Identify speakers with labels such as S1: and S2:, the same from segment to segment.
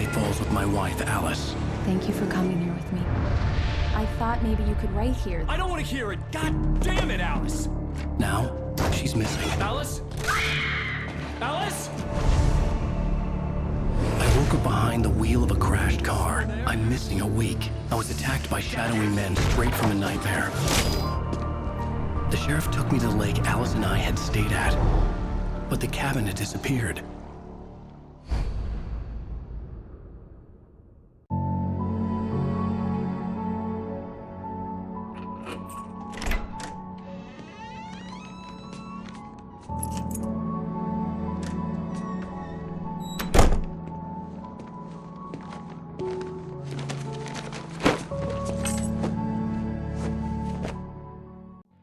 S1: night falls with my wife, Alice.
S2: Thank you for coming here with me. I thought maybe you could write here.
S3: I don't want to hear it! God damn it, Alice!
S1: Now, she's missing.
S3: Alice? Alice?
S1: I woke up behind the wheel of a crashed car. I'm missing a week. I was attacked by shadowy men straight from a nightmare. The sheriff took me to the lake Alice and I had stayed at, but the cabin had disappeared.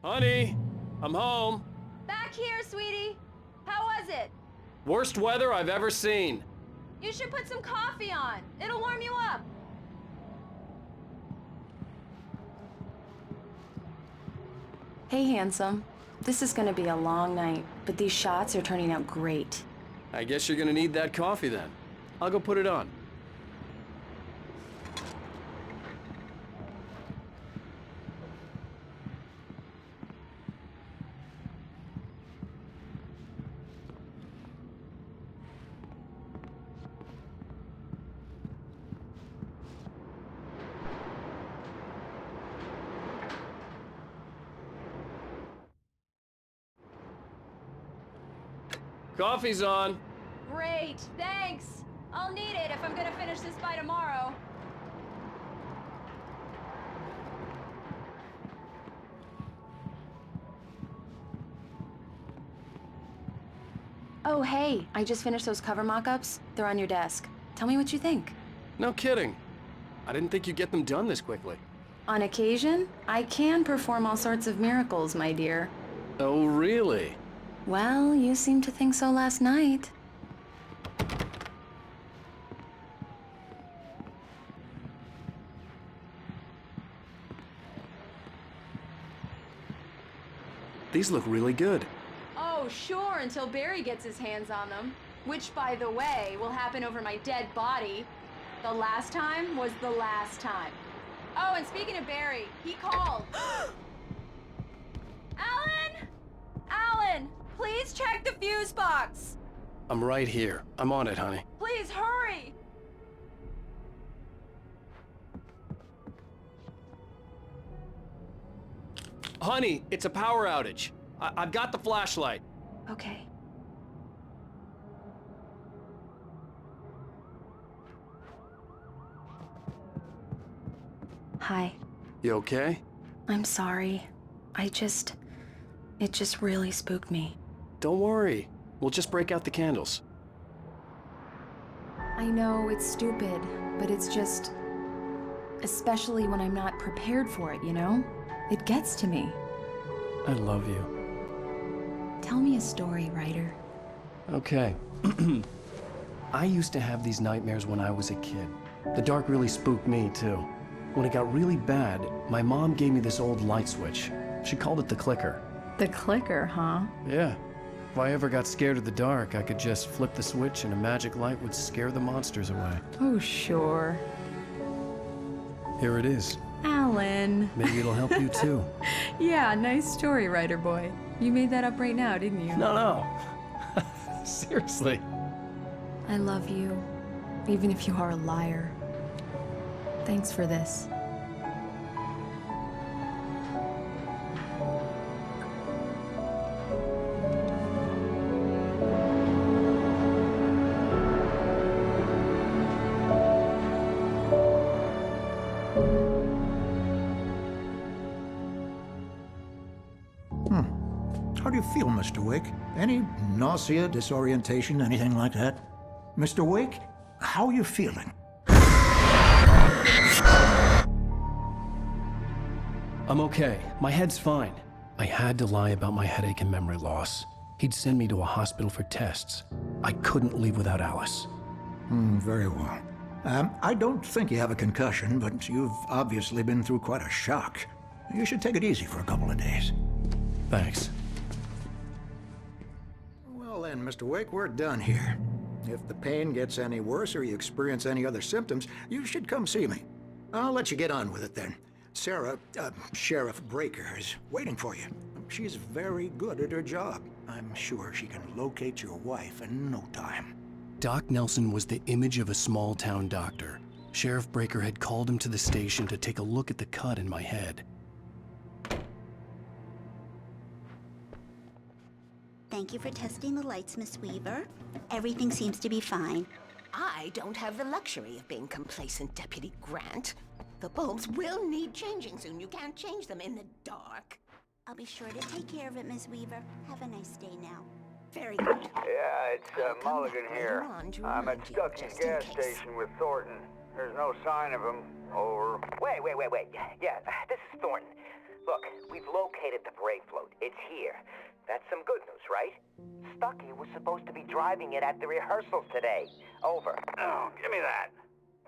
S3: Honey, I'm home.
S4: Back here, sweetie. How was it?
S3: Worst weather I've ever seen.
S4: You should put some coffee on. It'll warm you up.
S2: Hey, handsome. This is gonna be a long night, but these shots are turning out great.
S3: I guess you're gonna need that coffee then. I'll go put it on. Coffee's on.
S4: Great, thanks. I'll need it if I'm gonna finish this by tomorrow.
S2: Oh, hey, I just finished those cover mock-ups. They're on your desk. Tell me what you think.
S3: No kidding. I didn't think you'd get them done this quickly.
S2: On occasion, I can perform all sorts of miracles, my dear.
S3: Oh, really?
S2: Well, you seemed to think so last night.
S3: These look really good.
S4: Oh, sure, until Barry gets his hands on them. Which, by the way, will happen over my dead body. The last time was the last time. Oh, and speaking of Barry, he called. Alan! Alan! Please check the fuse box!
S3: I'm right here. I'm on it, honey.
S4: Please hurry!
S3: Honey, it's a power outage. I've got the flashlight.
S2: Okay. Hi.
S3: You okay?
S2: I'm sorry. It just really spooked me.
S3: Don't worry. We'll just break out the candles.
S2: I know it's stupid, but it's just... especially when I'm not prepared for it, you know? It gets to me.
S3: I love you.
S2: Tell me a story, writer.
S1: Okay. I used to have these nightmares when I was a kid. The dark really spooked me, too. When it got really bad, my mom gave me this old light switch. She called it the clicker.
S2: The clicker, huh?
S1: Yeah. If I ever got scared of the dark, I could just flip the switch and a magic light would scare the monsters away.
S2: Oh, sure.
S1: Here it is.
S2: Alan.
S1: Maybe it'll help you, too.
S2: Yeah, nice story, writer boy. You made that up right now, didn't you?
S1: No. Seriously.
S2: I love you, even if you are a liar. Thanks for this.
S5: How do you feel, Mr. Wake? Any nausea, disorientation, anything like that? Mr. Wake, how are you feeling?
S1: I'm okay. My head's fine. I had to lie about my headache and memory loss. He'd send me to a hospital for tests. I couldn't leave without Alice.
S5: Very well. I don't think you have a concussion, but you've obviously been through quite a shock. You should take it easy for a couple of days.
S1: Thanks.
S5: Well then, Mr. Wake, we're done here. If the pain gets any worse or you experience any other symptoms, you should come see me. I'll let you get on with it then. Sarah, Sheriff Breaker, is waiting for you. She's very good at her job. I'm sure she can locate your wife in no time.
S1: Doc Nelson was the image of a small-town doctor. Sheriff Breaker had called him to the station to take a look at the cut in my head.
S6: Thank you for testing the lights, Miss Weaver. Everything seems to be fine.
S7: I don't have the luxury of being complacent, Deputy Grant. The bulbs will need changing soon. You can't change them in the dark.
S6: I'll be sure to take care of it, Miss Weaver. Have a nice day now.
S7: Very good.
S8: Yeah, it's
S7: I'll come
S8: Mulligan
S7: back
S8: here.
S7: later on to
S8: I'm at
S7: remind you,
S8: Stuckey's
S7: just in
S8: gas
S7: case.
S8: station with Thornton. There's no sign of him. Over.
S9: Wait. Yeah, this is Thornton. Look, we've located the brake float. It's here. That's some good news, right? Stuckey was supposed to be driving it at the rehearsals today. Over.
S8: Oh, give me that.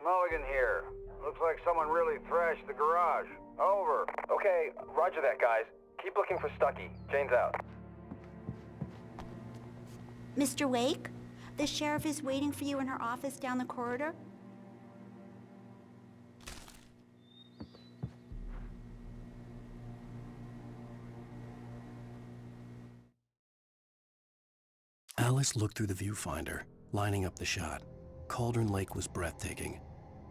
S8: Mulligan here. Looks like someone really thrashed the garage. Over.
S9: Okay, roger that, guys. Keep looking for Stuckey. Jane's out.
S6: Mr. Wake, the sheriff is waiting for you in her office down the corridor.
S1: Alice looked through the viewfinder, lining up the shot. Cauldron Lake was breathtaking.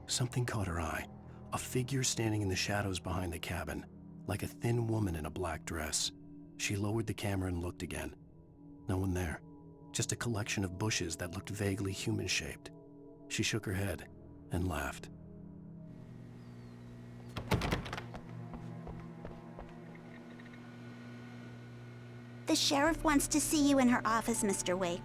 S1: Something caught her eye. A figure standing in the shadows behind the cabin, like a thin woman in a black dress. She lowered the camera and looked again. No one there. Just a collection of bushes that looked vaguely human-shaped. She shook her head and laughed.
S6: The sheriff wants to see you in her office, Mr. Wake.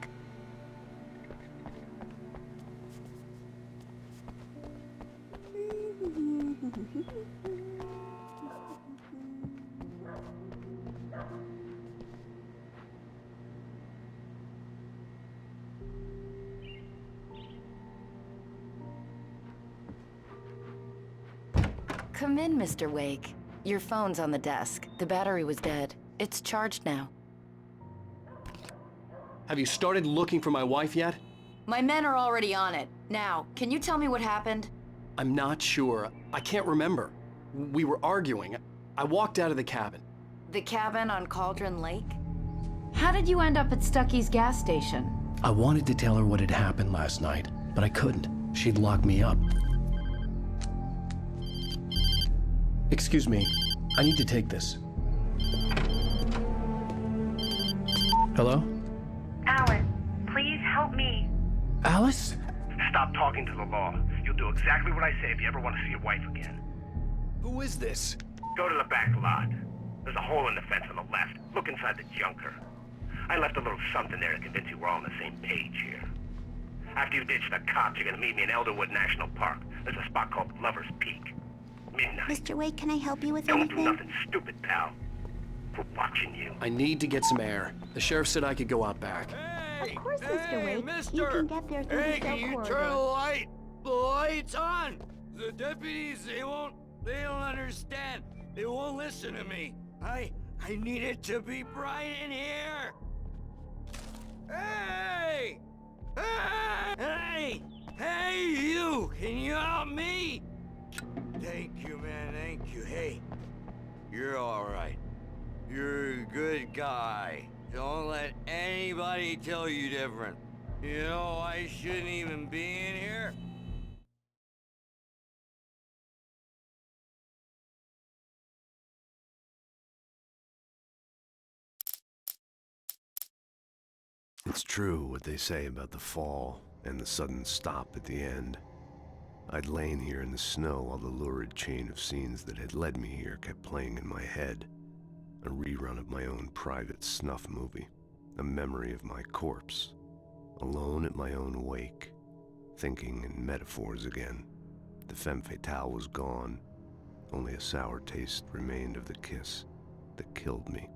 S10: Come in, Mr. Wake. Your phone's on the desk. The battery was dead. It's charged now.
S3: Have you started looking for my wife yet?
S10: My men are already on it. Now, can you tell me what happened?
S3: I'm not sure. I can't remember. We were arguing. I walked out of the cabin.
S10: The cabin on Cauldron Lake? How did you end up at Stuckey's gas station?
S1: I wanted to tell her what had happened last night, but I couldn't. She'd locked me up. Excuse me, I need to take this. Hello?
S11: Alice, please help me.
S1: Alice?
S12: Stop talking to the law. You'll do exactly what I say if you ever want to see your wife again.
S3: Who is this?
S12: Go to the back lot. There's a hole in the fence on the left. Look inside the junker. I left a little something there to convince you we're all on the same page here. After you ditch the cops, you're gonna meet me in Elderwood National Park. There's a spot called Lover's Peak. Midnight.
S6: Mr. Wake, can I help you with
S12: Don't
S6: anything?
S12: do nothing stupid, pal. We're watching you.
S3: I need to get some air. The sheriff said I could go out back.
S6: Of course, Mr. Wake. You can get there through the cell corridor.
S13: light? The light's on! The deputies, they don't understand. They won't listen to me. I need it to be bright in here. Hey! Hey, you! Can you help me? Thank you, man, thank you. Hey, you're all right. You're a good guy. Don't let anybody tell you different. You know, I shouldn't even be in here.
S14: It's true what they say about the fall and the sudden stop at the end. I'd lain here in the snow while the lurid chain of scenes that had led me here kept playing in my head. A rerun of my own private snuff movie. A memory of my corpse. Alone at my own wake. Thinking in metaphors again. The femme fatale was gone. Only a sour taste remained of the kiss that killed me.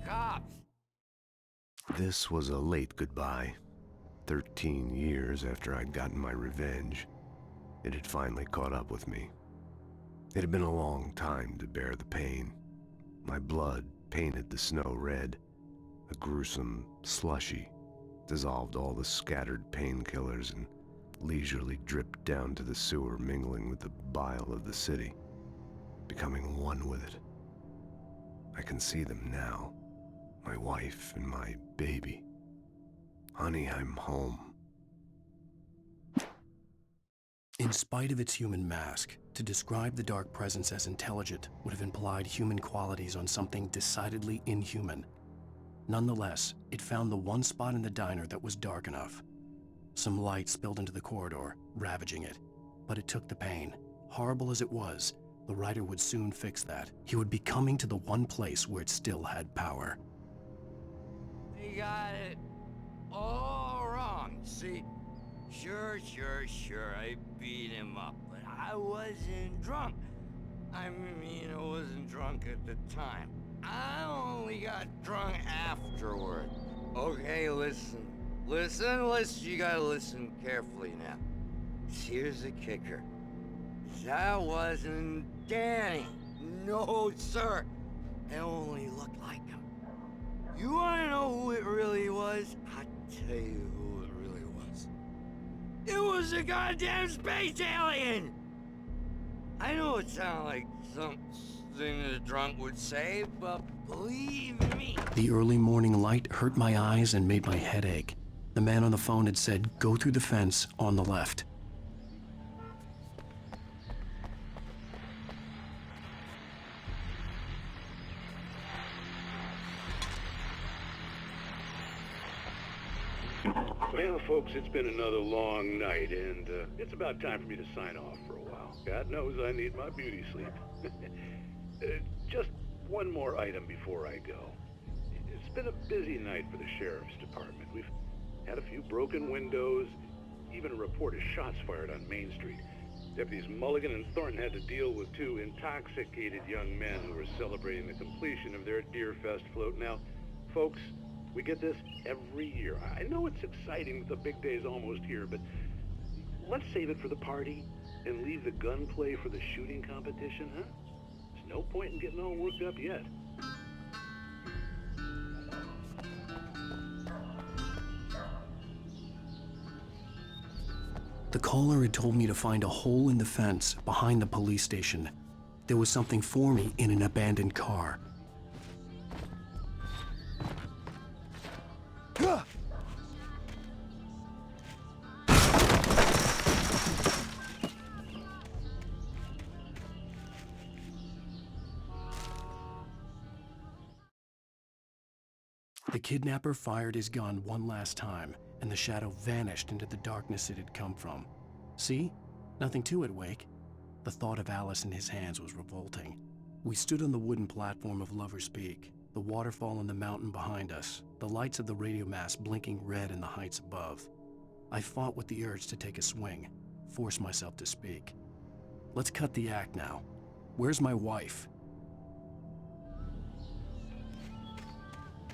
S13: Cops!
S14: This was a late goodbye. 13 years after I'd gotten my revenge, it had finally caught up with me. It had been a long time to bear the pain. My blood painted the snow red, a gruesome, slushy, dissolved all the scattered painkillers, and leisurely dripped down to the sewer, mingling with the bile of the city, becoming one with it. I can see them now, my wife and my baby. Honey, I'm home.
S1: In spite of its human mask, to describe the dark presence as intelligent would have implied human qualities on something decidedly inhuman. Nonetheless, it found the one spot in the diner that was dark enough. Some light spilled into the corridor, ravaging it. But it took the pain. Horrible as it was, the writer would soon fix that. He would be coming to the one place where it still had power.
S13: They got it all wrong. See, sure, I beat him up, but I wasn't drunk. I mean, I wasn't drunk at the time. I only got drunk afterward. Okay, listen, you gotta listen carefully now. Here's the kicker. That wasn't Danny. No, sir. It only looked like him. You wanna know who it really was? I'll tell you who it really was. It was a goddamn space alien! I know it sounds like something a drunk would say, but believe me.
S1: The early morning light hurt my eyes and made my head ache. The man on the phone had said, "Go through the fence on the left."
S15: Well, folks, it's been another long night, and it's about time for me to sign off for a while. God knows I need my beauty sleep. Just one more item before I go. It's been a busy night for the Sheriff's Department. We've had a few broken windows, even a report of shots fired on Main Street. Deputies Mulligan and Thornton had to deal with two intoxicated young men who were celebrating the completion of their Deerfest float. Now, folks, we get this every year. I know it's exciting, the big day's almost here, but let's save it for the party and leave the gunplay for the shooting competition, huh? There's no point in getting all worked up yet.
S1: The caller had told me to find a hole in the fence behind the police station. There was something for me in an abandoned car. The kidnapper fired his gun one last time, and the shadow vanished into the darkness it had come from. See? Nothing to it, Wake. The thought of Alice in his hands was revolting. We stood on the wooden platform of Lover's Peak, the waterfall on the mountain behind us, the lights of the radio mast blinking red in the heights above. I fought with the urge to take a swing, force myself to speak. Let's cut the act now. Where's my wife?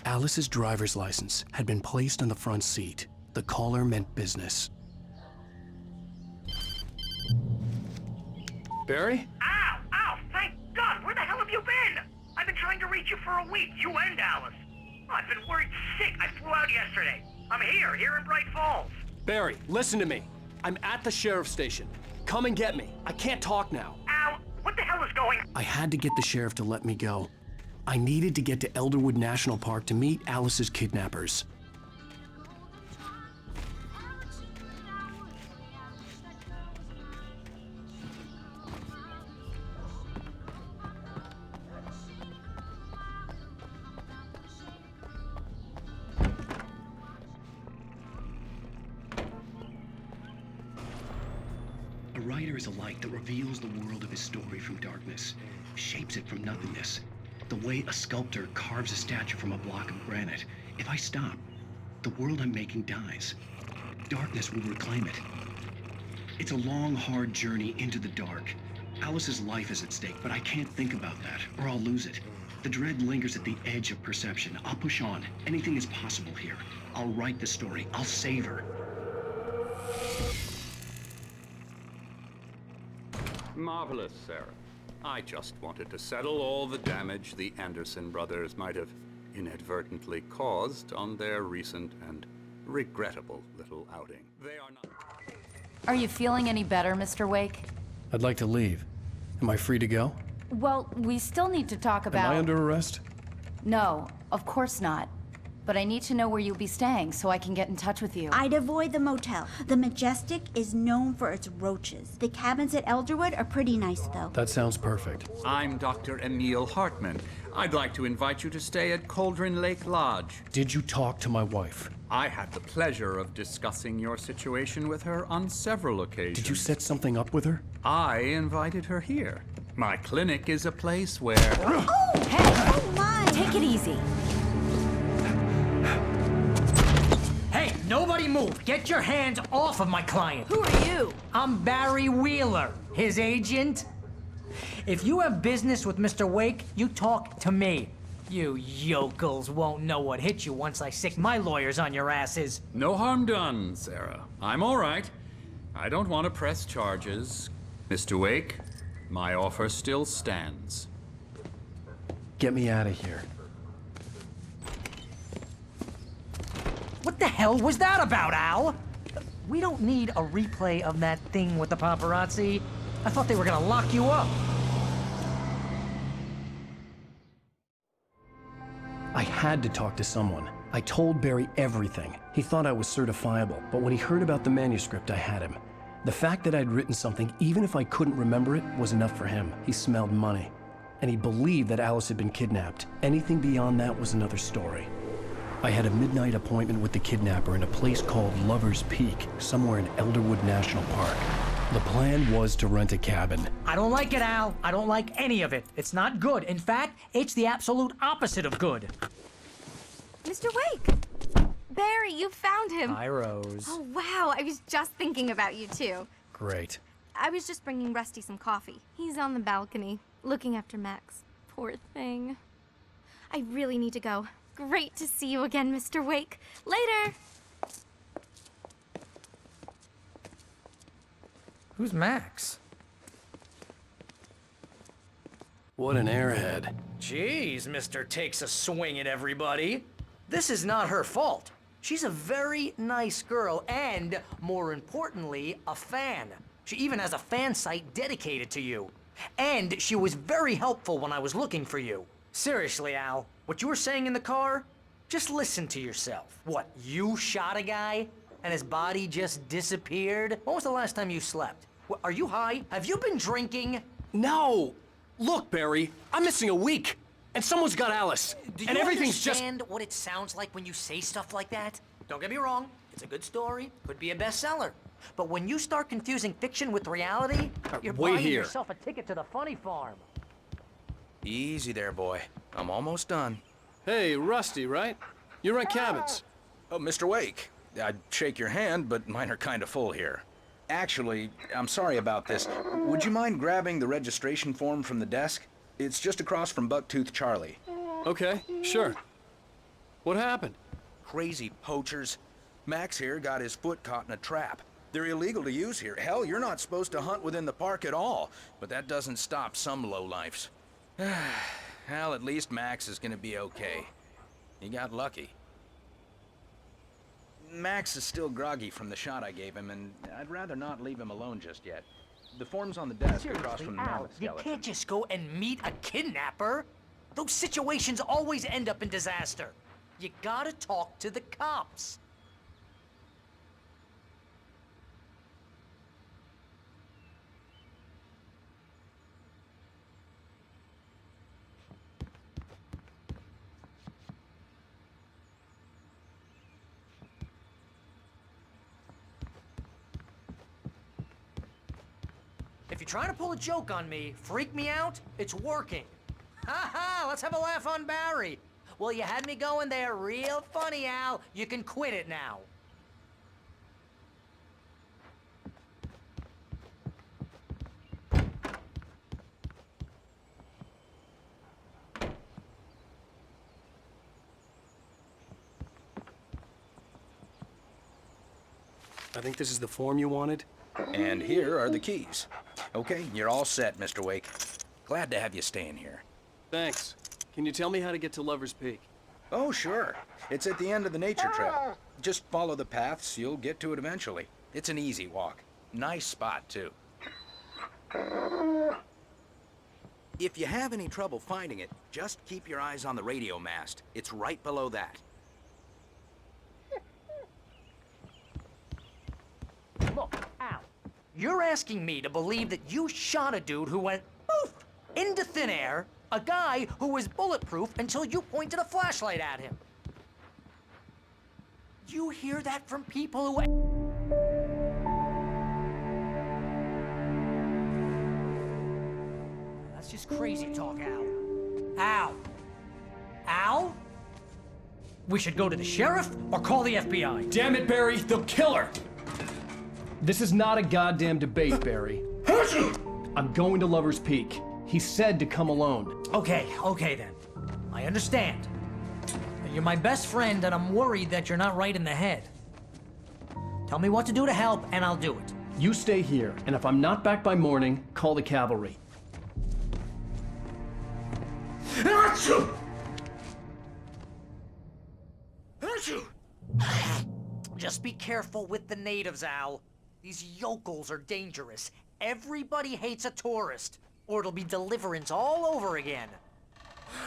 S1: Alice's driver's license had been placed on the front seat. The caller meant business.
S3: Barry?
S12: Ow! Ow! Thank God! Where the hell have you been? I've been trying to reach you for a week, you and Alice. Oh, I've been worried sick. I flew out yesterday. I'm here in Bright Falls.
S3: Barry, listen to me. I'm at the sheriff's station. Come and get me. I can't talk now.
S12: Ow! What the hell is going on?
S1: I had to get the sheriff to let me go. I needed to get to Elderwood National Park to meet Alice's kidnappers. A writer is a light that reveals the world of his story from darkness, shapes it from nothingness. The way a sculptor carves a statue from a block of granite. If I stop, the world I'm making dies. Darkness will reclaim it. It's a long, hard journey into the dark. Alice's life is at stake, but I can't think about that, or I'll lose it. The dread lingers at the edge of perception. I'll push on. Anything is possible here. I'll write the story. I'll save her.
S16: Marvelous, Sarah. I just wanted to settle all the damage the Anderson brothers might have inadvertently caused on their recent and regrettable little outing. They are not...
S10: Are you feeling any better, Mr. Wake?
S1: I'd like to leave. Am I free to go?
S10: Well, we still need to talk about...
S1: Am I under arrest?
S10: No, of course not. But I need to know where you'll be staying so I can get in touch with you.
S6: I'd avoid the motel. The Majestic is known for its roaches. The cabins at Elderwood are pretty nice, though.
S1: That sounds perfect.
S16: I'm Dr. Emil Hartman. I'd like to invite you to stay at Cauldron Lake Lodge.
S1: Did you talk to my wife?
S16: I had the pleasure of discussing your situation with her on several occasions.
S1: Did you set something up with her?
S16: I invited her here. My clinic is a place where...
S6: Oh! Hey! Oh, my!
S10: Take it easy.
S17: Hey, nobody move! Get your hands off of my client!
S10: Who are you?
S17: I'm Barry Wheeler, his agent. If you have business with Mr. Wake, you talk to me. You yokels won't know what hit you once I sick my lawyers on your asses.
S16: No harm done, Sarah. I'm all right. I don't want to press charges. Mr. Wake, my offer still stands.
S1: Get me out of here.
S17: What the hell was that about, Al? We don't need a replay of that thing with the paparazzi. I thought they were gonna lock you up.
S1: I had to talk to someone. I told Barry everything. He thought I was certifiable, but when he heard about the manuscript, I had him. The fact that I'd written something, even if I couldn't remember it, was enough for him. He smelled money. And he believed that Alice had been kidnapped. Anything beyond that was another story. I had a midnight appointment with the kidnapper in a place called Lover's Peak, somewhere in Elderwood National Park. The plan was to rent a cabin.
S17: I don't like it, Al. I don't like any of it. It's not good. In fact, it's the absolute opposite of good.
S18: Mr. Wake! Barry, you found him!
S17: Hi, Rose.
S18: Oh, wow. I was just thinking about you, too.
S1: Great.
S18: I was just bringing Rusty some coffee. He's on the balcony, looking after Max. Poor thing. I really need to go. Great to see you again, Mr. Wake. Later!
S17: Who's Max?
S1: What an airhead.
S17: Jeez, Mr. Takes a swing at everybody. This is not her fault. She's a very nice girl and, more importantly, a fan. She even has a fan site dedicated to you. And she was very helpful when I was looking for you. Seriously, Al, what you were saying in the car? Just listen to yourself. What, you shot a guy and his body just disappeared? When was the last time you slept? What, are you high? Have you been drinking?
S3: No! Look, Barry, I'm missing a week, and someone's got Alice, and everything's just...
S17: Do you understand what it sounds like when you say stuff like that? Don't get me wrong, it's a good story, could be a bestseller. But when you start confusing fiction with reality, you're buying yourself a ticket to the funny farm.
S19: Easy there, boy. I'm almost done.
S3: Hey, Rusty, right? You rent cabins.
S19: Oh, Mr. Wake. I'd shake your hand, but mine are kind of full here. Actually, I'm sorry about this. Would you mind grabbing the registration form from the desk? It's just across from Bucktooth Charlie.
S3: Okay, sure. What happened?
S19: Crazy poachers. Max here got his foot caught in a trap. They're illegal to use here. Hell, you're not supposed to hunt within the park at all. But that doesn't stop some lowlifes. Well, at least Max is gonna be okay. He got lucky. Max is still groggy from the shot I gave him, and I'd rather not leave him alone just yet. The form's on the desk across from the mammoth
S17: You
S19: skeleton.
S17: can't just go and meet a kidnapper. Those situations always end up in disaster. You gotta talk to the cops. If you're trying to pull a joke on me, freak me out, it's working. Ha ha, let's have a laugh on Barry. Well, you had me going there real funny, Al. You can quit it now.
S3: I think this is the form you wanted.
S19: And here are the keys. Okay, you're all set, Mr. Wake. Glad to have you staying here.
S3: Thanks. Can you tell me how to get to Lover's Peak?
S19: Oh, sure. It's at the end of the nature trail. Just follow the paths, you'll get to it eventually. It's an easy walk. Nice spot, too. If you have any trouble finding it, just keep your eyes on the radio mast. It's right below that.
S17: Look, Al, you're asking me to believe that you shot a dude who went poof into thin air, a guy who was bulletproof until you pointed a flashlight at him. You hear that from people who... That's just crazy talk, Al. Al? Al? We should go to the sheriff or call the FBI.
S3: Damn it, Barry, they'll kill her! This is not a goddamn debate, Barry. I'm going to Lover's Peak. He said to come alone.
S17: Okay then. I understand. You're my best friend, and I'm worried that you're not right in the head. Tell me what to do to help, and I'll do it.
S3: You stay here, and if I'm not back by morning, call the cavalry.
S17: Just be careful with the natives, Al. These yokels are dangerous. Everybody hates a tourist, or it'll be deliverance all over again.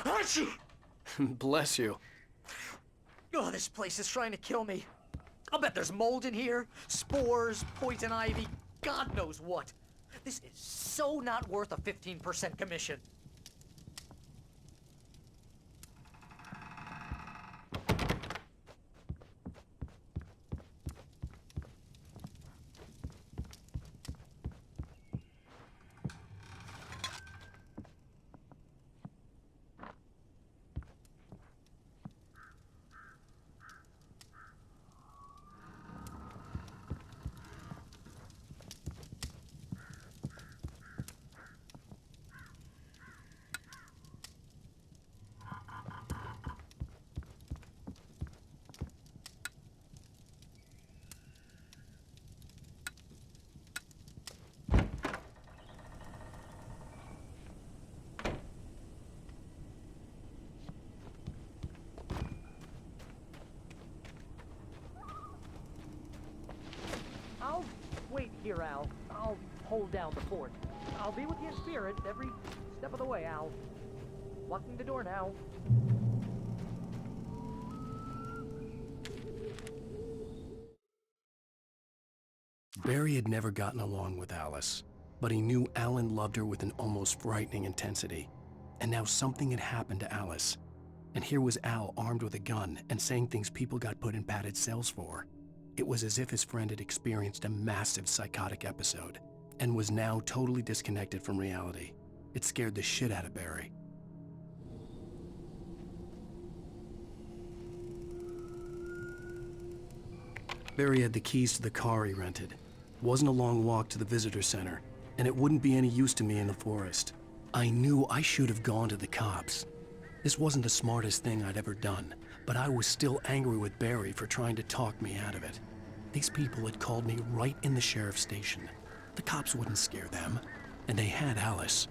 S3: Bless you.
S17: Oh, this place is trying to kill me. I'll bet there's mold in here, spores, poison ivy, God knows what. This is so not worth a 15% commission. I'll wait here, Al. I'll hold down the fort. I'll be with you in spirit every step of the way, Al. Locking the door now.
S1: Barry had never gotten along with Alice, but he knew Alan loved her with an almost frightening intensity. And now something had happened to Alice. And here was Al armed with a gun and saying things people got put in padded cells for. It was as if his friend had experienced a massive psychotic episode and was now totally disconnected from reality. It scared the shit out of Barry. Barry had the keys to the car he rented. It wasn't a long walk to the visitor center, and it wouldn't be any use to me in the forest. I knew I should have gone to the cops. This wasn't the smartest thing I'd ever done, but I was still angry with Barry for trying to talk me out of it. These people had called me right in the sheriff's station. The cops wouldn't scare them, and they had Alice.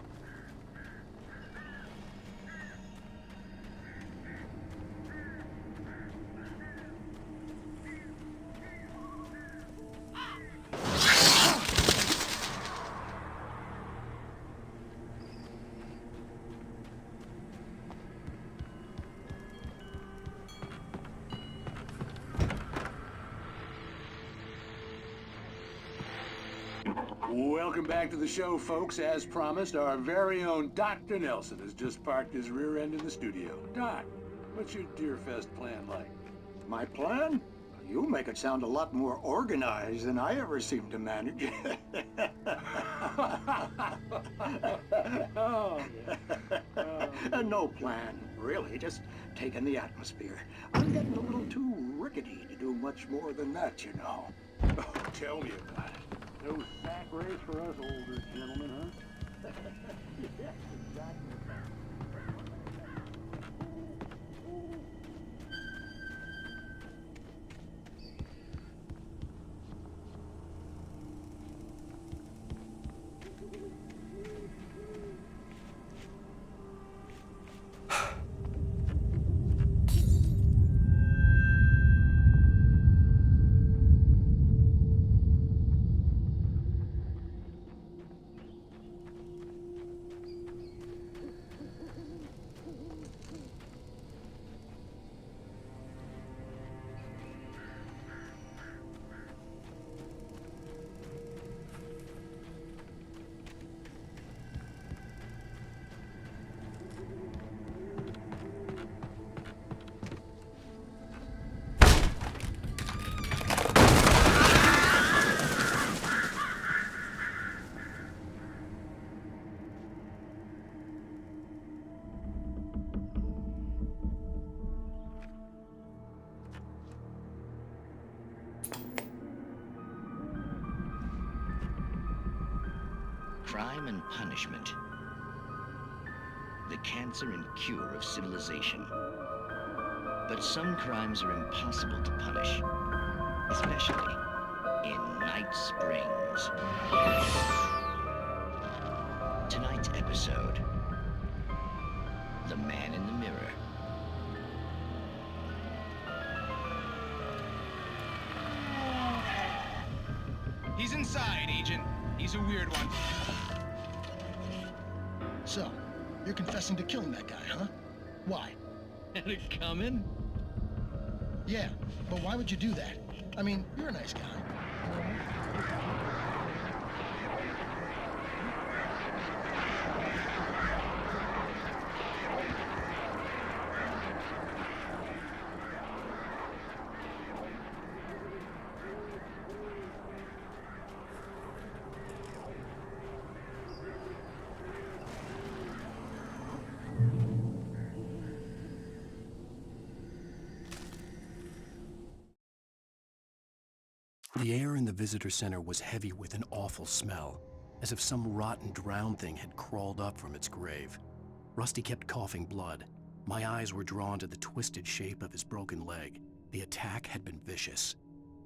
S15: Welcome back to the show, folks. As promised, our very own Dr. Nelson has just parked his rear end in the studio. Doc, what's your Deerfest plan like?
S5: My plan? You make it sound a lot more organized than I ever seem to manage. No plan, really, just taking the atmosphere. I'm getting a little too rickety to do much more than that, you know.
S15: Oh, tell me about it. No sack race for us older gentlemen, huh?
S5: Yes, exactly.
S20: crime and punishment. The cancer and cure of civilization. But some crimes are impossible to punish, especially in Night Springs. Tonight's episode, The Man in the Mirror.
S21: He's inside, Agent. He's a weird one.
S22: So, you're confessing to killing that guy, huh? Why?
S21: Had it coming?
S22: Yeah, but why would you do that? I mean, you're a nice guy.
S1: The air in the visitor center was heavy with an awful smell, as if some rotten drowned thing had crawled up from its grave. Rusty kept coughing blood. My eyes were drawn to the twisted shape of his broken leg. The attack had been vicious.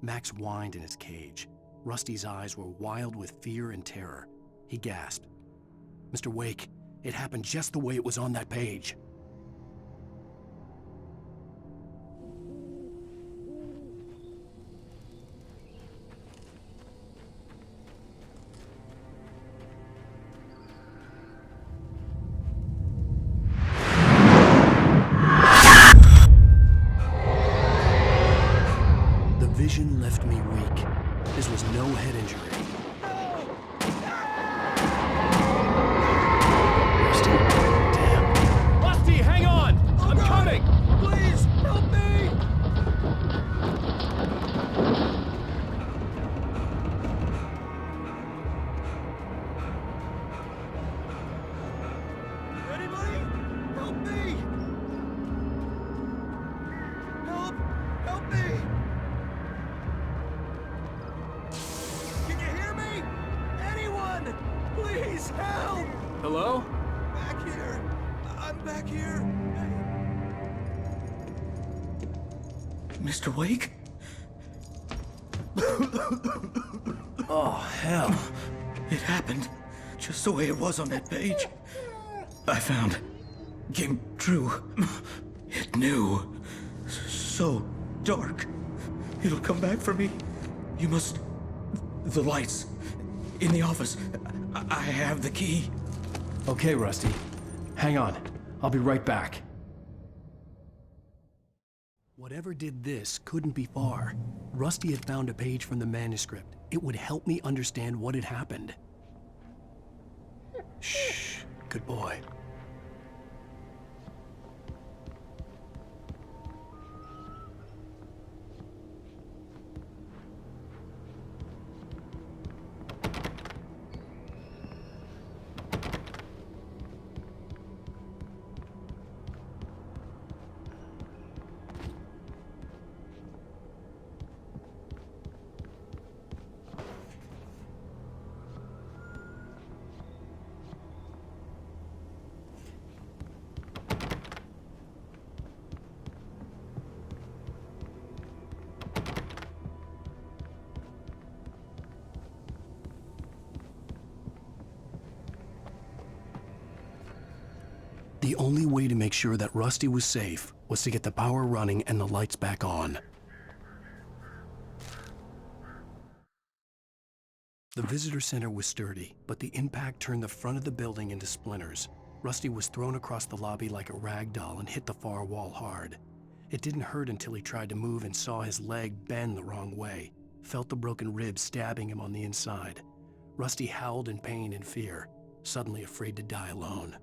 S1: Max whined in his cage. Rusty's eyes were wild with fear and terror. He gasped. "Mr. Wake, it happened just the way it was on that page." The vision left me weak. This was no head injury.
S3: Rusty, hang on! I'm coming!
S21: Please, help me! Anybody? Help me! Help! Help me! Can you hear me? Anyone! Please, help!
S3: Hello?
S21: Back here! I'm back here!
S17: Mr. Wake?
S1: Oh, hell.
S17: It happened just the way it was on that page. I found. Came true. It knew. So dark. It'll come back for me. You must... The lights. In the office. I have the key.
S3: Okay, Rusty. Hang on. I'll be right back.
S1: Whatever did this couldn't be far. Rusty had found a page from the manuscript. It would help me understand what had happened. Shh. Good boy. The only way to make sure that Rusty was safe was to get the power running and the lights back on. The visitor center was sturdy, but the impact turned the front of the building into splinters. Rusty was thrown across the lobby like a rag doll and hit the far wall hard. It didn't hurt until he tried to move and saw his leg bend the wrong way, felt the broken ribs stabbing him on the inside. Rusty howled in pain and fear, suddenly afraid to die alone.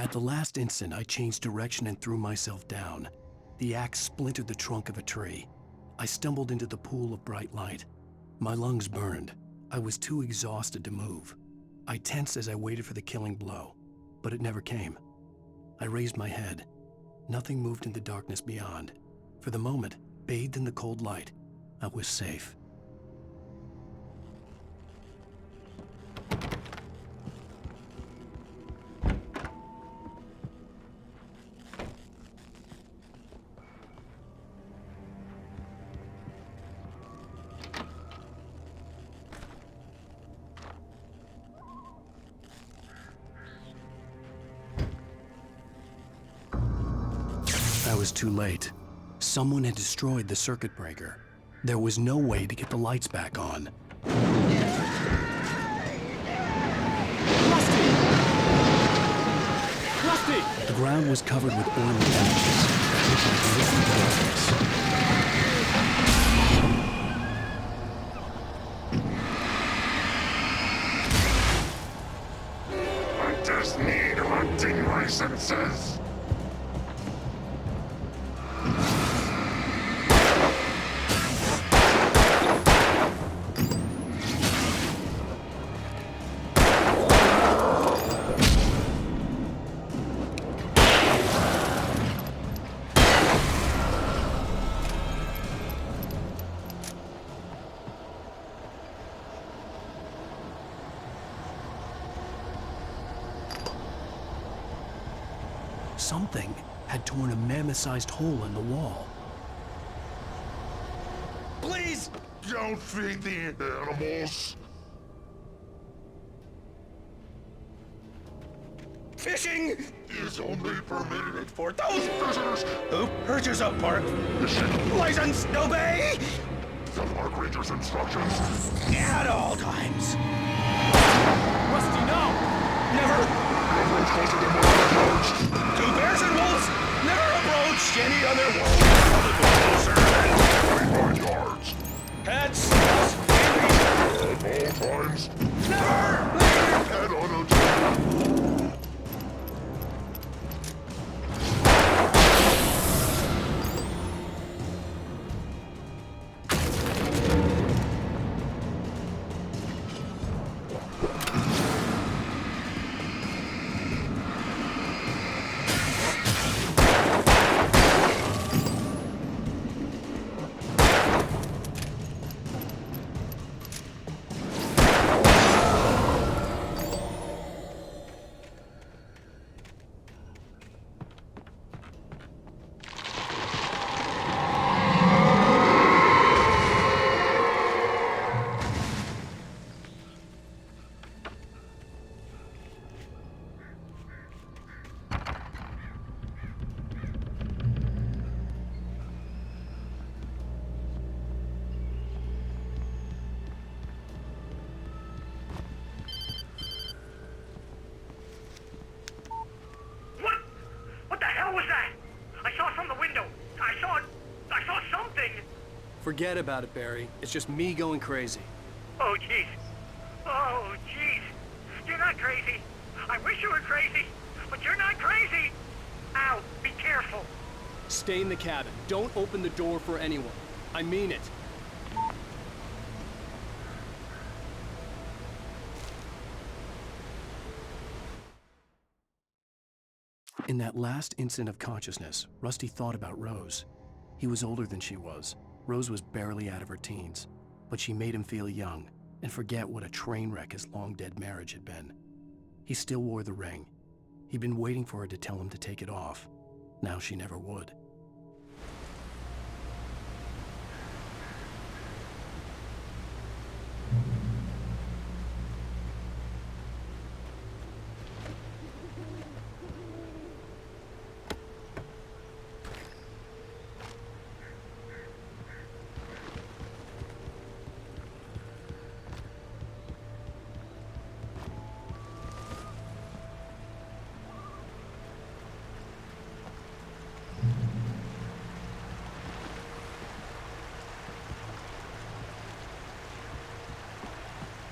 S1: At the last instant, I changed direction and threw myself down. The axe splintered the trunk of a tree. I stumbled into the pool of bright light. My lungs burned. I was too exhausted to move. I tensed as I waited for the killing blow, but it never came. I raised my head. Nothing moved in the darkness beyond. For the moment, bathed in the cold light, I was safe. I was too late. Someone had destroyed the circuit breaker. There was no way to get the lights back on.
S3: Rusty!
S1: The ground was covered with oily patches that looked like liquid darkness.
S2: I just need hunting licenses.
S1: Something had torn a mammoth-sized hole in the wall.
S2: Please! Don't feed the animals.
S19: Fishing
S2: is only permitted
S19: for those
S2: visitors
S19: who purchase a park license. Obey
S2: the park ranger's instructions
S19: at all times.
S3: Rusty, no!
S19: Never
S2: approach closer than 100 yards.
S19: To bears and wolves, never approach any other wolf a little closer than
S2: 25 yards.
S19: Pets
S2: at all times.
S19: Never
S2: head on a tail.
S3: Forget about it, Barry. It's just me going crazy.
S12: Oh, jeez. Oh, jeez. You're not crazy. I wish you were crazy, but you're not crazy. Ow, be careful.
S3: Stay in the cabin. Don't open the door for anyone. I mean it.
S1: In that last instant of consciousness, Rusty thought about Rose. He was older than she was. Rose was barely out of her teens, but she made him feel young and forget what a train wreck his long-dead marriage had been. He still wore the ring. He'd been waiting for her to tell him to take it off. Now she never would.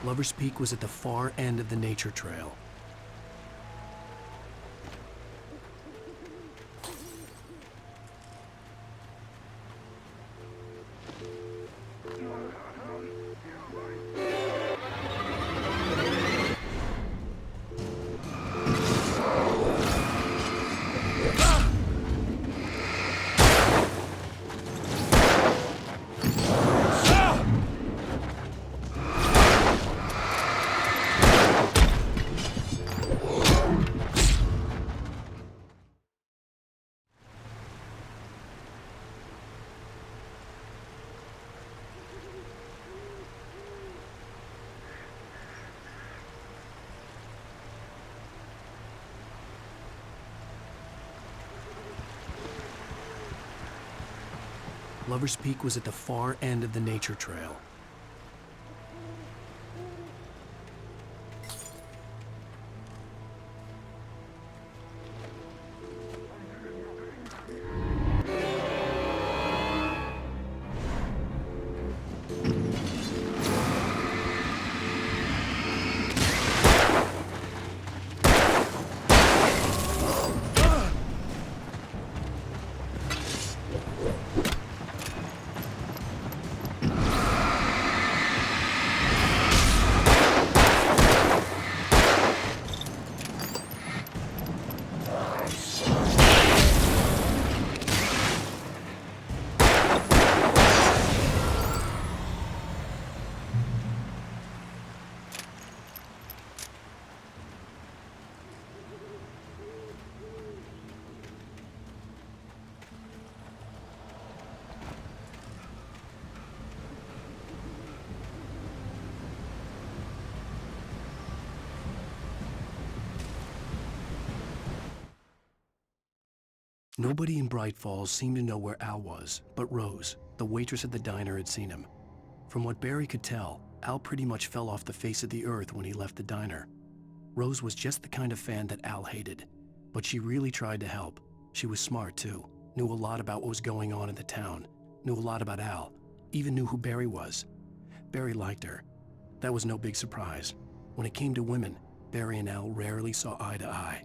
S1: Lover's Peak was at the far end of the nature trail. Lover's Peak was at the far end of the nature trail. Nobody in Bright Falls seemed to know where Al was, but Rose, the waitress at the diner, had seen him. From what Barry could tell, Al pretty much fell off the face of the earth when he left the diner. Rose was just the kind of fan that Al hated, but she really tried to help. She was smart too, knew a lot about what was going on in the town, knew a lot about Al, even knew who Barry was. Barry liked her. That was no big surprise. When it came to women, Barry and Al rarely saw eye to eye.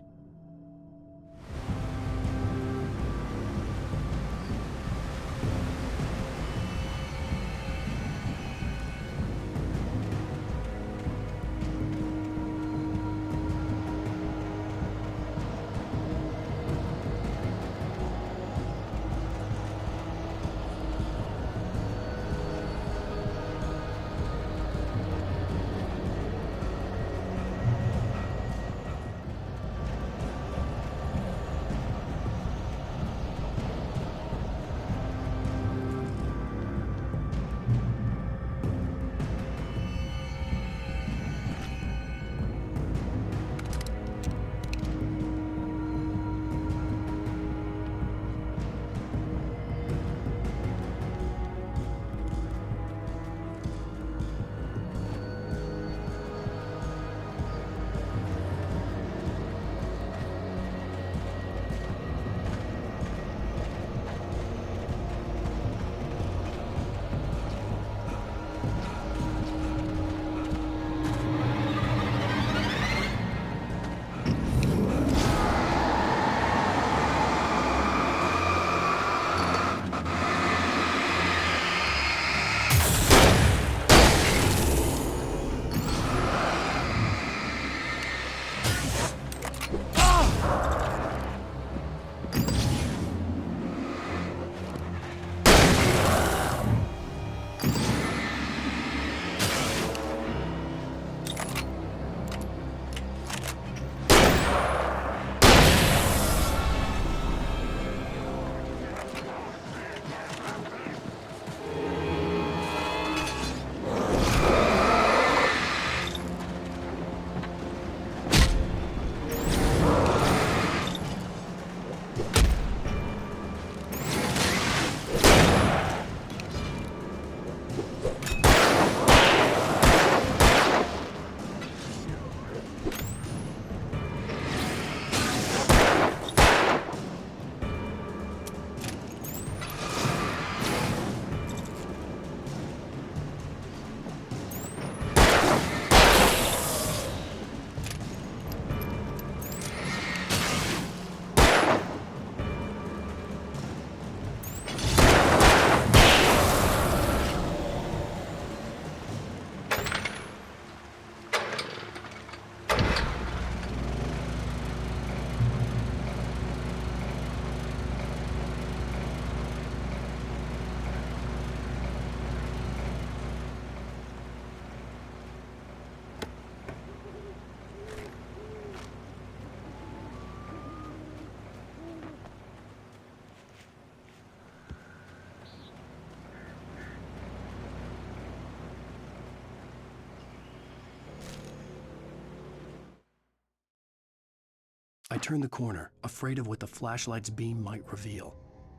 S1: I turned the corner, afraid of what the flashlight's beam might reveal.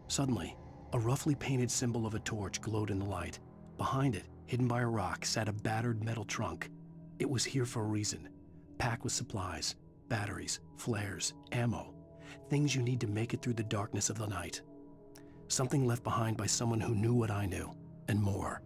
S1: Suddenly, A roughly painted symbol of a torch glowed in the light. Behind it, hidden by a rock, sat a battered metal trunk. It was here for a reason, packed with supplies, batteries, flares, ammo, things you need to make it through the darkness of the night. Something left behind by someone who knew what I knew, and more.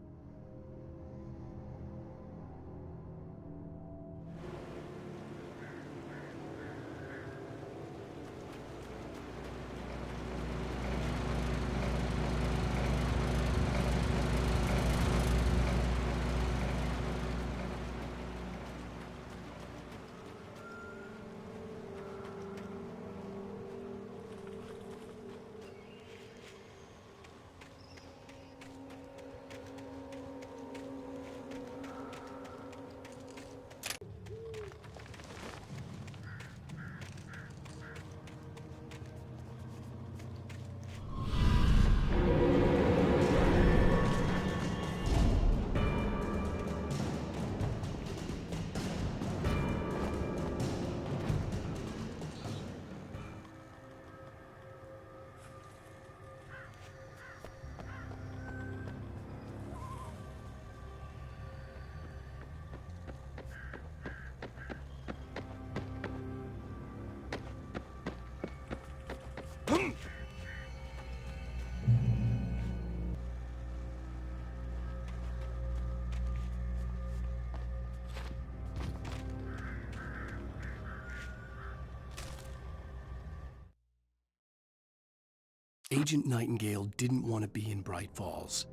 S1: Agent Nightingale didn't want to be in Bright Falls.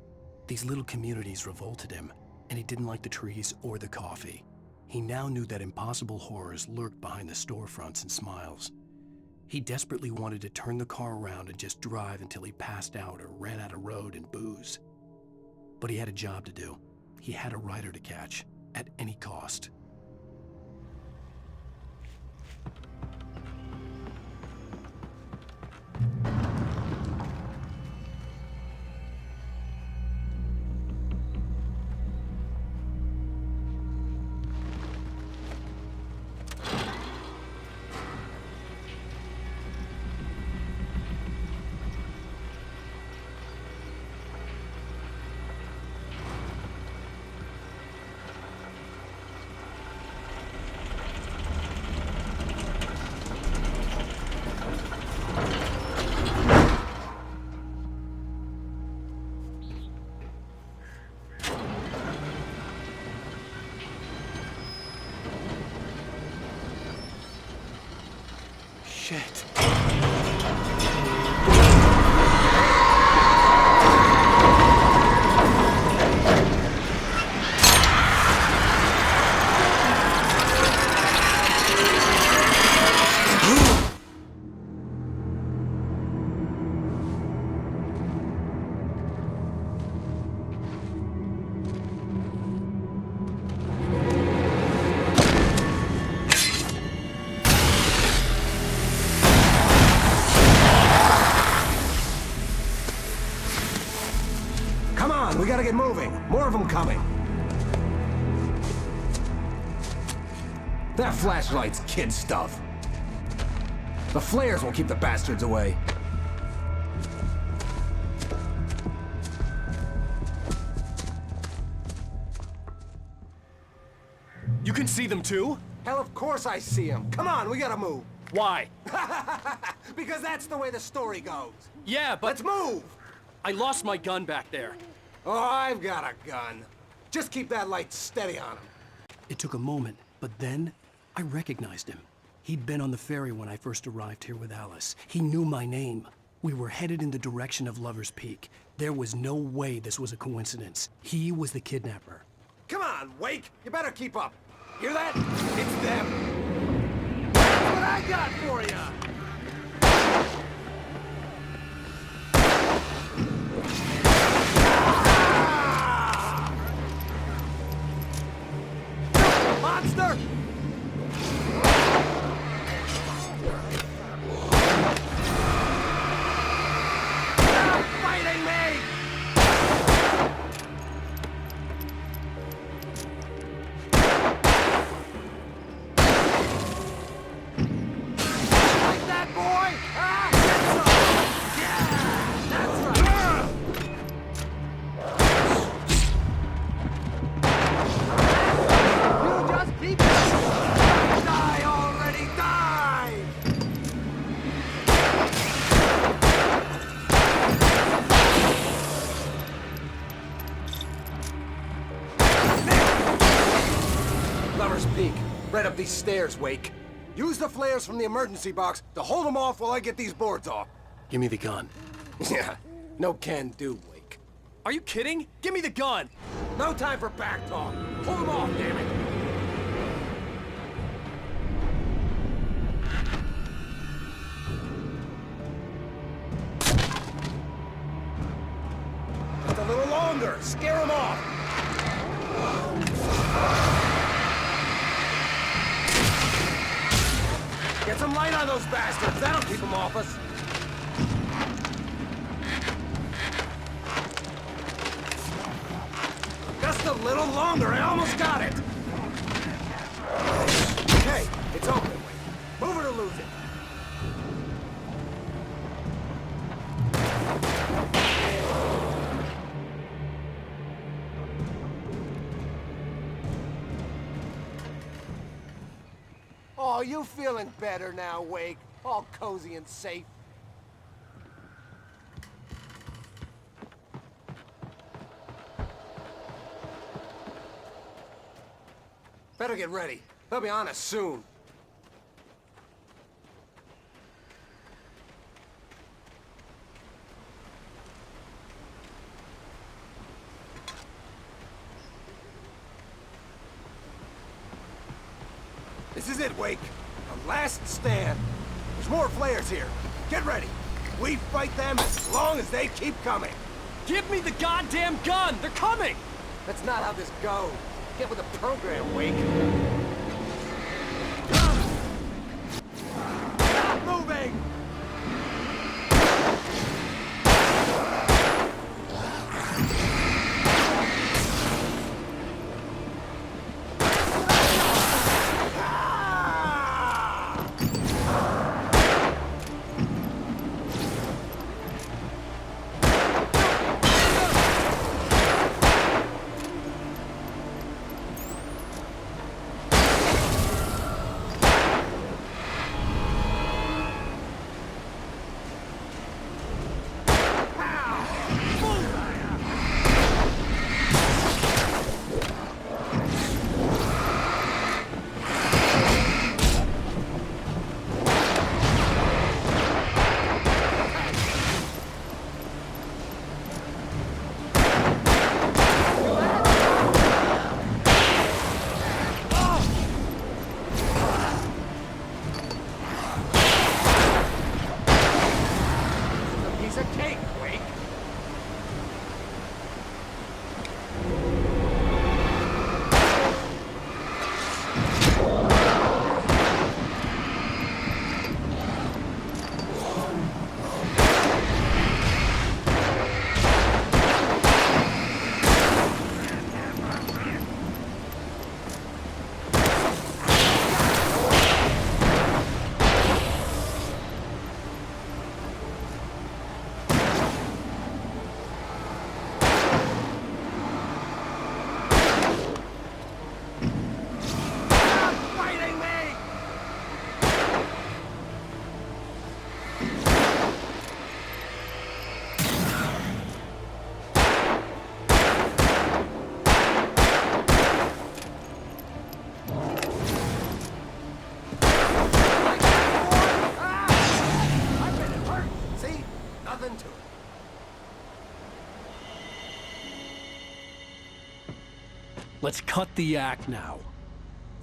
S1: These little communities revolted him, and he didn't like the trees or the coffee. He now knew that impossible horrors lurked behind the storefronts and smiles. He desperately wanted to turn the car around and just drive until he passed out or ran out of road and booze. But he had a job to do. He had a rider to catch, at any cost. Shit.
S4: We gotta get moving. More of them coming. That flashlight's kid stuff. The flares will keep the bastards away.
S3: You can see them too?
S4: Hell, of course I see them. Come on, we gotta move.
S3: Why?
S4: Because that's the way the story goes.
S3: Yeah, but...
S4: Let's move!
S3: I lost my gun back there.
S4: Oh, I've got a gun. Just keep that light steady on him.
S1: It took a moment, but then I recognized him. He'd been on the ferry when I first arrived here with Alice. He knew my name. We were headed in the direction of Lover's Peak. There was no way this was a coincidence. He was the kidnapper.
S4: Come on, Wake! You better keep up. Hear that? It's them. That's what I got for you! Monster! Stop fighting me! Like that, boy? Ah, get some! Yeah, that's right! right up these stairs, Wake. Use the flares from the emergency box to hold them off while I get these boards off.
S1: Give me the gun.
S4: Yeah, no can do, Wake.
S3: Are you kidding? Give me the gun!
S4: No time for back talk. Hold them off, damn it. Just a little longer. Scare them off. Get some light on those bastards. That'll keep them off us. Just a little longer. I almost got it. Okay, it's open. Move it or lose it. Oh, you feeling better now, Wake? All cozy and safe. Better get ready. They'll be on us soon. This is it, Wake. The last stand. There's more flares here. Get ready. We fight them as long as they keep coming.
S3: Give me the goddamn gun! They're coming!
S4: That's not how this goes. Get with the program, Wake. Stop moving!
S3: Let's cut the act now.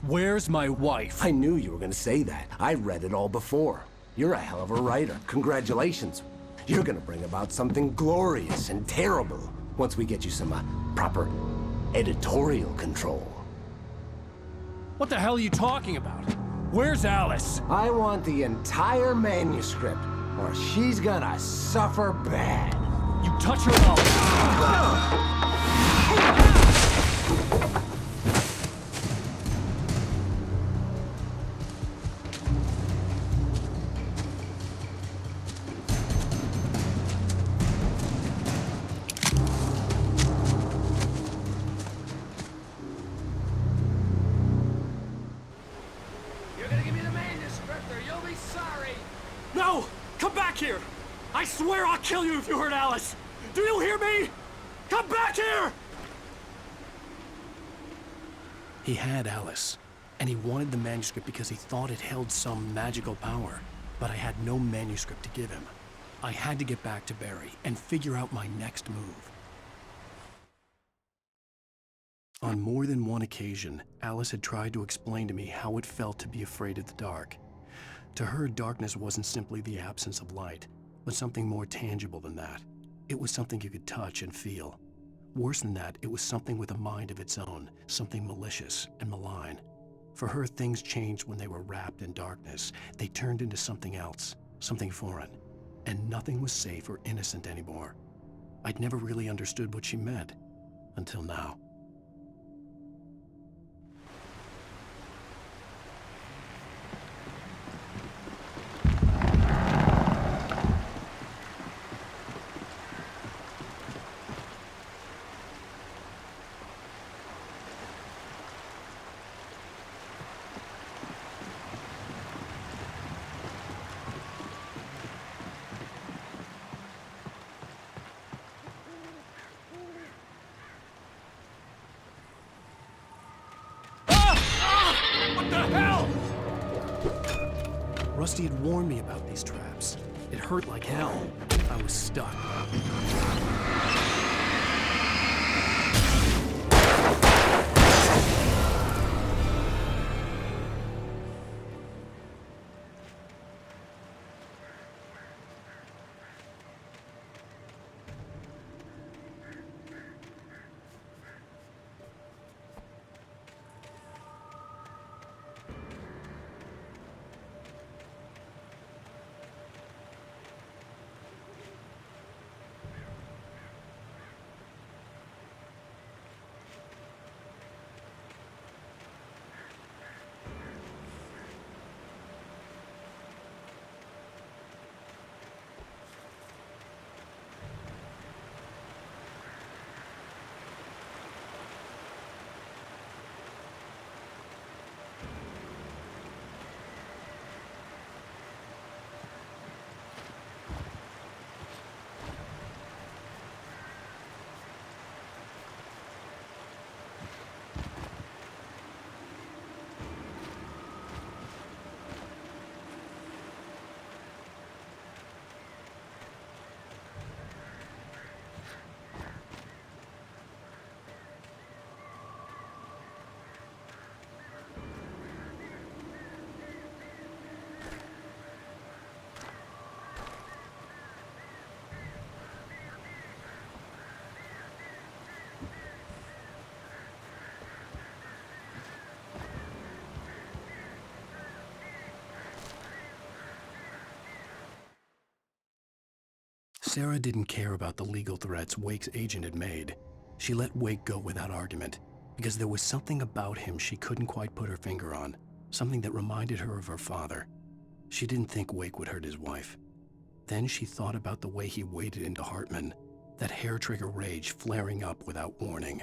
S3: Where's my wife?
S7: I knew you were gonna say that. I read it all before. You're a hell of a writer. Congratulations. You're gonna bring about something glorious and terrible once we get you some proper editorial control.
S3: What the hell are you talking about? Where's Alice?
S7: I want the entire manuscript, or she's gonna suffer bad.
S3: You touch her up.
S4: You're gonna give me the manuscript or you'll be sorry.
S3: No! Come back here! I swear I'll kill you if you hurt Alice! Do you hear me? Come back here!
S1: He had Alice, And he wanted the manuscript because he thought it held some magical power. But I had no manuscript to give him. I had to get back to Barry and figure out my next move. On more than one occasion, Alice had tried to explain to me how it felt to be afraid of the dark. To her, darkness wasn't simply the absence of light, but something more tangible than that. It was something you could touch and feel. Worse than that, it was something with a mind of its own, something malicious and malign. For her, things changed when they were wrapped in darkness. They turned into something else, something foreign, and nothing was safe or innocent anymore. I'd never really understood what she meant, until now.
S4: What the hell?
S1: Rusty had warned me about these traps. It hurt like hell. I was stuck. Sarah didn't care about the legal threats Wake's agent had made. She let Wake go without argument, because there was something about him she couldn't quite put her finger on, something that reminded her of her father. She didn't think Wake would hurt his wife. Then she thought about the way he waded into Hartman, that hair-trigger rage flaring up without warning.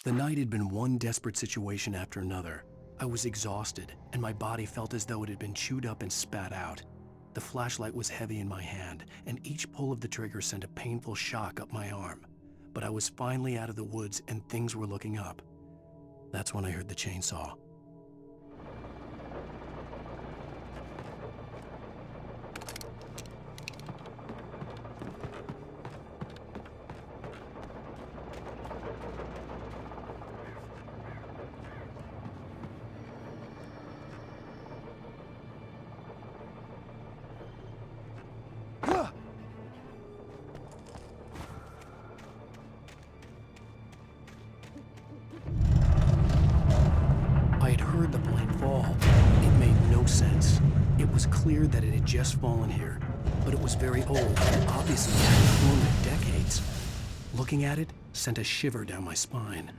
S1: The night had been one desperate situation after another. I was exhausted, and my body felt as though it had been chewed up and spat out. The flashlight was heavy in my hand, and each pull of the trigger sent a painful shock up my arm. But I was finally out of the woods, and things were looking up. That's when I heard the chainsaw. The blade fall. It made no sense. It was clear that it had just fallen here, but it was very old and obviously hadn't flown in decades. Looking at it sent a shiver down my spine.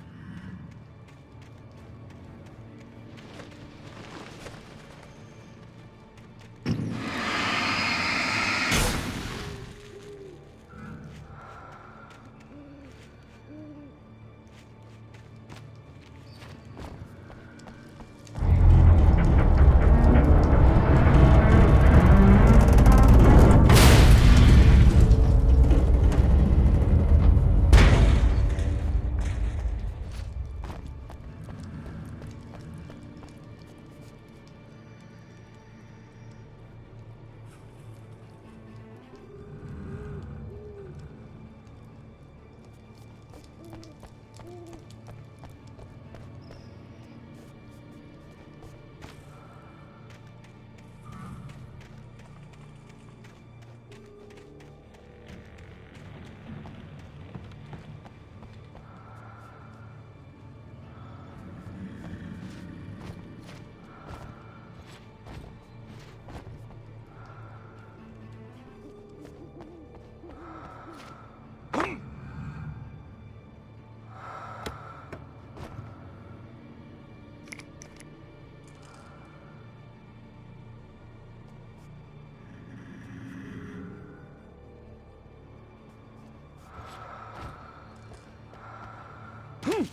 S3: Hmm.